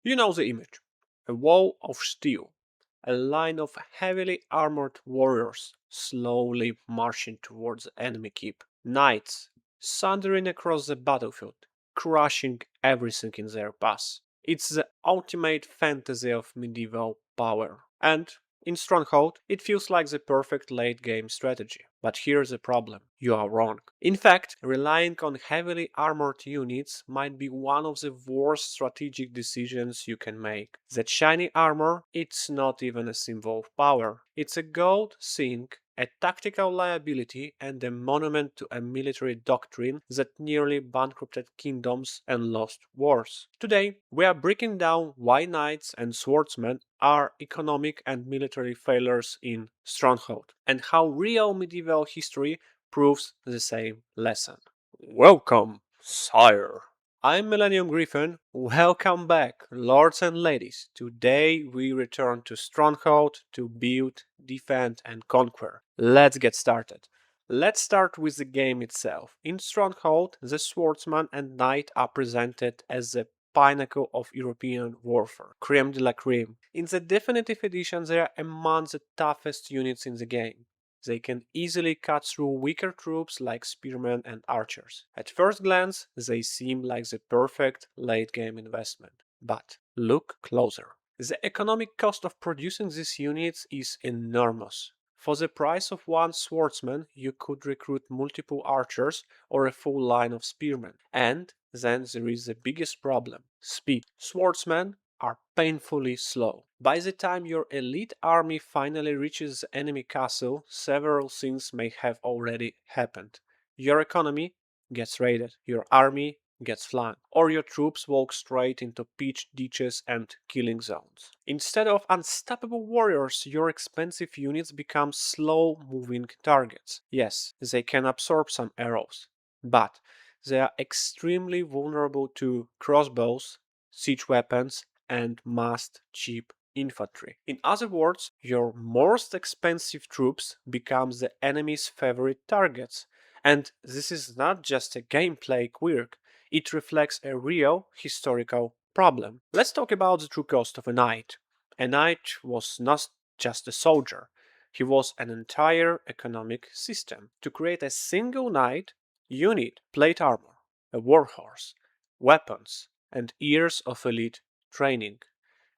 You know the image. A wall of steel, a line of heavily armored warriors slowly marching towards the enemy keep. Knights thundering across the battlefield, crushing everything in their path. It's the ultimate fantasy of medieval power. And in Stronghold, it feels like the perfect late game strategy. But here's the problem. You are wrong. In fact, relying on heavily armored units might be one of the worst strategic decisions you can make. That shiny armor, it's not even a symbol of power. It's a gold thing, a tactical liability, and a monument to a military doctrine that nearly bankrupted kingdoms and lost wars. Today, we are breaking down why knights and swordsmen are economic and military failures in Stronghold, and how real medieval history proves the same lesson. Welcome, sire. I'm Millennium Griffin. Welcome back, lords and ladies. Today we return to Stronghold to build, defend, and conquer. Let's get started. Let's start with the game itself. In Stronghold, the swordsman and knight are presented as the pinnacle of European warfare, creme de la creme. In the definitive edition, they are among the toughest units in the game. They can easily cut through weaker troops like spearmen and archers. At first glance, they seem like the perfect late game investment. But look closer. The economic cost of producing these units is enormous. For the price of one swordsman, you could recruit multiple archers or a full line of spearmen. And then there is the biggest problem: speed. Swordsmen are painfully slow. By the time your elite army finally reaches the enemy castle, several things may have already happened. Your economy gets raided, your army gets flanked, or your troops walk straight into pitch ditches and killing zones. Instead of unstoppable warriors, your expensive units become slow moving targets. Yes, they can absorb some arrows, but they are extremely vulnerable to crossbows, siege weapons, and massed cheap infantry. In other words, your most expensive troops become the enemy's favorite targets. And this is not just a gameplay quirk, it reflects a real historical problem. Let's talk about the true cost of a knight. A knight was not just a soldier, he was an entire economic system. To create a single knight, you need plate armor, a warhorse, weapons, and years of elite training,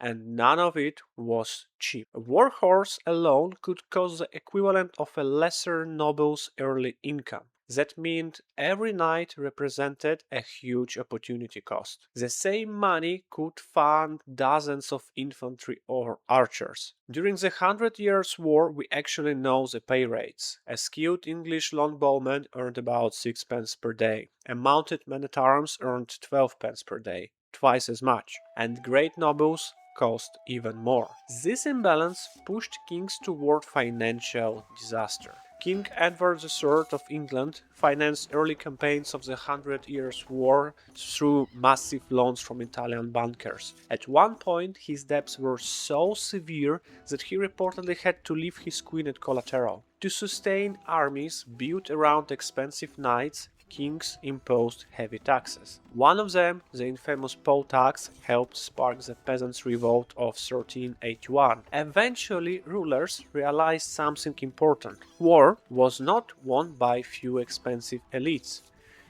and none of it was cheap. A warhorse alone could cost the equivalent of a lesser noble's early income. That meant every knight represented a huge opportunity cost. The same money could fund dozens of infantry or archers. During the Hundred Years' War, we actually know the pay rates. A skilled English longbowman earned about sixpence per day. A mounted man-at-arms earned 12 pence per day, twice as much, and great nobles cost even more. This imbalance pushed kings toward financial disaster. King Edward III of England financed early campaigns of the Hundred Years' War through massive loans from Italian bankers. At one point, his debts were so severe that he reportedly had to leave his queen as collateral. To sustain armies built around expensive knights, kings imposed heavy taxes. One of them, the infamous poll tax, helped spark the peasants' revolt of 1381. Eventually, rulers realized something important. War was not won by few expensive elites.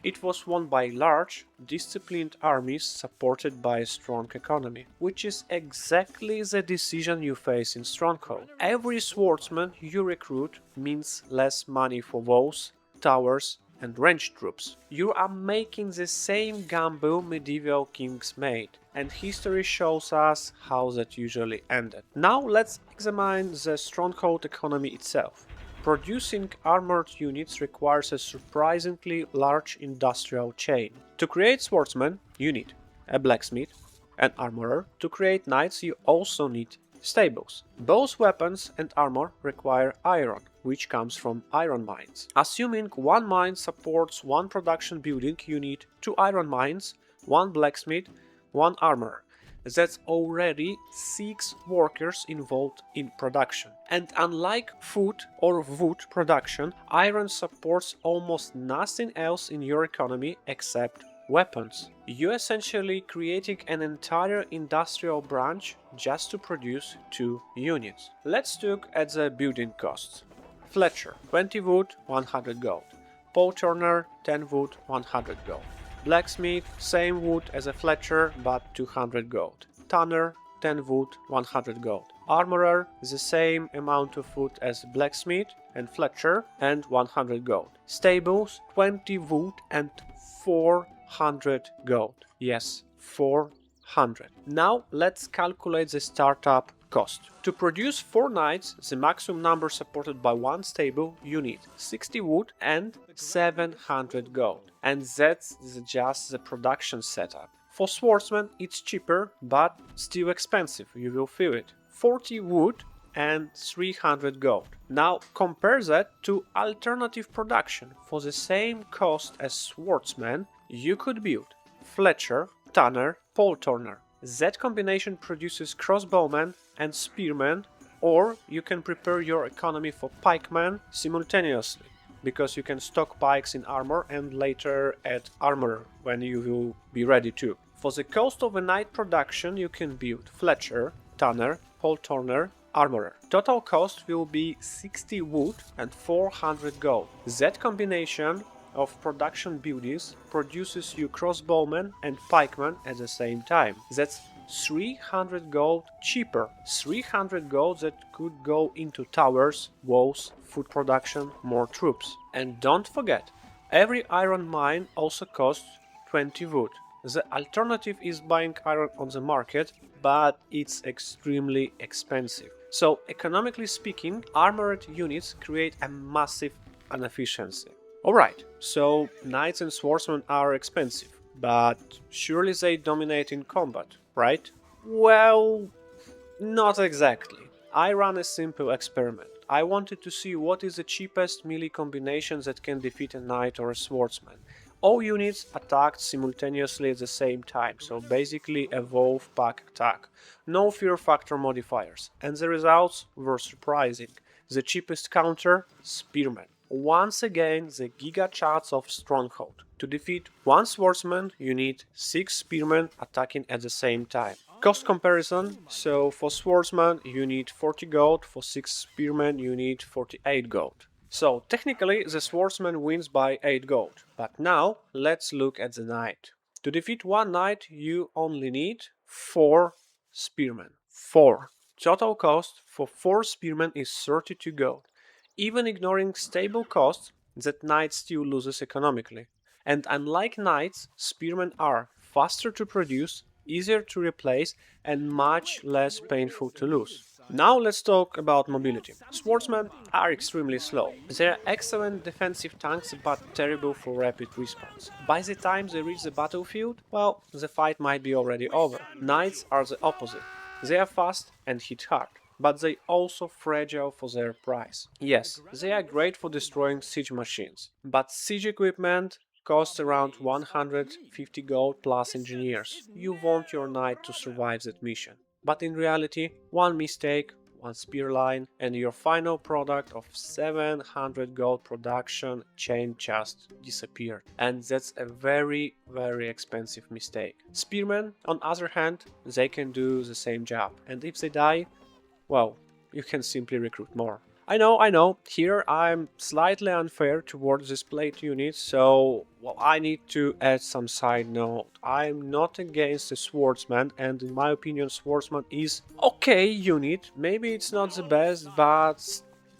It was won by large, disciplined armies supported by a strong economy, which is exactly the decision you face in Stronghold. Every swordsman you recruit means less money for walls, towers, and ranged troops. You are making the same gamble medieval kings made, and history shows us how that usually ended. Now let's examine the Stronghold economy itself. Producing armored units requires a surprisingly large industrial chain. To create swordsmen, you need a blacksmith, an armorer. To create knights, you also need stables. Both weapons and armor require iron, which comes from iron mines. Assuming one mine supports one production building, you need two iron mines, one blacksmith, one armorer. That's already 6 workers involved in production. And unlike food or wood production, iron supports almost nothing else in your economy except Weapons. You essentially creating an entire industrial branch just to produce 2 units. Let's look at the building costs. Fletcher, 20 wood, 100 gold. Pole turner, 10 wood, 100 gold. Blacksmith, same wood as a Fletcher but 200 gold. Tanner, 10 wood, 100 gold. Armorer, the same amount of wood as blacksmith and Fletcher and 100 gold. Stables, 20 wood and 400 gold. Yes, 400. Now let's calculate the startup cost. To produce 4 knights, the maximum number supported by one stable, you need 60 wood and 700 gold. And that's just the production setup. For swordsmen it's cheaper but still expensive, you will feel it. 40 wood and 300 gold. Now compare that to alternative production. For the same cost as swordsmen, you could build Fletcher, Tanner, pole turner. That combination produces crossbowmen and spearmen, or you can prepare your economy for pikemen simultaneously, because you can stock pikes in armor and later add armor when you will be ready to. For the cost of a knight production you can build Fletcher, Tanner, pole turner, armorer. Total cost will be 60 wood and 400 gold. That combination of production buildings produces you crossbowmen and pikemen at the same time. That's 300 gold cheaper. 300 gold that could go into towers, walls, food production, more troops. And don't forget, every iron mine also costs 20 wood. The alternative is buying iron on the market, but it's extremely expensive. So economically speaking, armored units create a massive inefficiency. Alright, so knights and swordsmen are expensive, but surely they dominate in combat, right? Well, not exactly. I ran a simple experiment. I wanted to see what is the cheapest melee combination that can defeat a knight or a swordsman. All units attacked simultaneously at the same time, so basically a wolf pack attack. No fear factor modifiers, and the results were surprising. The cheapest counter, spearmen. Once again, the giga charts of Stronghold. To defeat one swordsman, you need 6 spearmen attacking at the same time. Cost comparison, so for swordsman you need 40 gold, for 6 spearmen you need 48 gold. So technically the swordsman wins by 8 gold, but now let's look at the knight. To defeat one knight you only need 4 spearmen. 4. Total cost for 4 spearmen is 32 gold. Even ignoring stable costs, that knight still loses economically. And unlike knights, spearmen are faster to produce, easier to replace, and much less painful to lose. Now let's talk about mobility. Swordsmen are extremely slow. They are excellent defensive tanks but terrible for rapid response. By the time they reach the battlefield, well, the fight might be already over. Knights are the opposite. They are fast and hit hard, but they also fragile for their price. Yes, they are great for destroying siege machines, but siege equipment costs around 150 gold plus engineers. You want your knight to survive that mission. But in reality, one mistake, one spear line, and your final product of 700 gold production chain just disappeared. And that's a very expensive mistake. Spearmen, on the other hand, they can do the same job, and if they die, well, you can simply recruit more. I know, here I'm slightly unfair towards this plate unit, so well, I need to add some side note. I'm not against the swordsman, and in my opinion swordsman is okay unit. Maybe it's not the best, but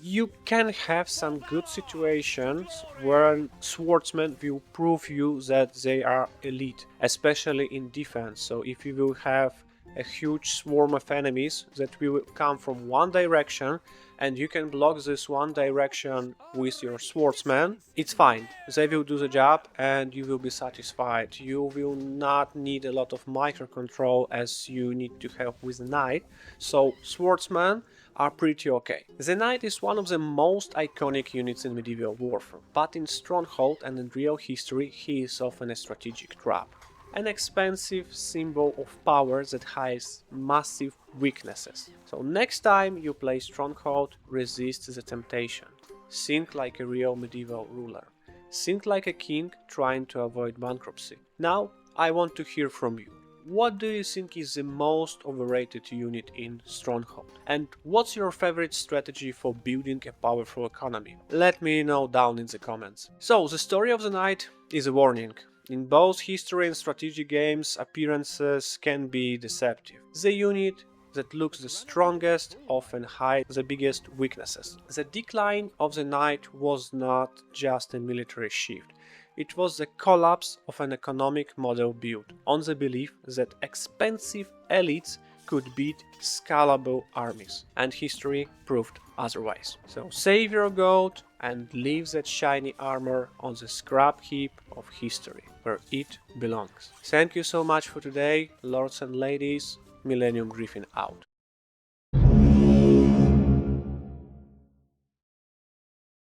you can have some good situations where swordsmen will prove you that they are elite, especially in defense. So if you will have a huge swarm of enemies that will come from one direction and you can block this one direction with your swordsman, it's fine. They will do the job and you will be satisfied. You will not need a lot of microcontrol as you need to have with the knight, so swordsmen are pretty okay. The knight is one of the most iconic units in medieval warfare, but in Stronghold and in real history he is often a strategic trap. An expensive symbol of power that hides massive weaknesses. So next time you play Stronghold, resist the temptation. Think like a real medieval ruler. Think like a king trying to avoid bankruptcy. Now, I want to hear from you. What do you think is the most overrated unit in Stronghold? And what's your favorite strategy for building a powerful economy? Let me know down in the comments. So, the story of the night is a warning. In both history and strategy games, appearances can be deceptive. The unit that looks the strongest often hides the biggest weaknesses. The decline of the knight was not just a military shift. It was the collapse of an economic model built on the belief that expensive elites could beat scalable armies, and history proved otherwise. So save your gold and leave that shiny armor on the scrap heap of history, where it belongs. Thank you so much for today, lords and ladies. Millennium Griffin out.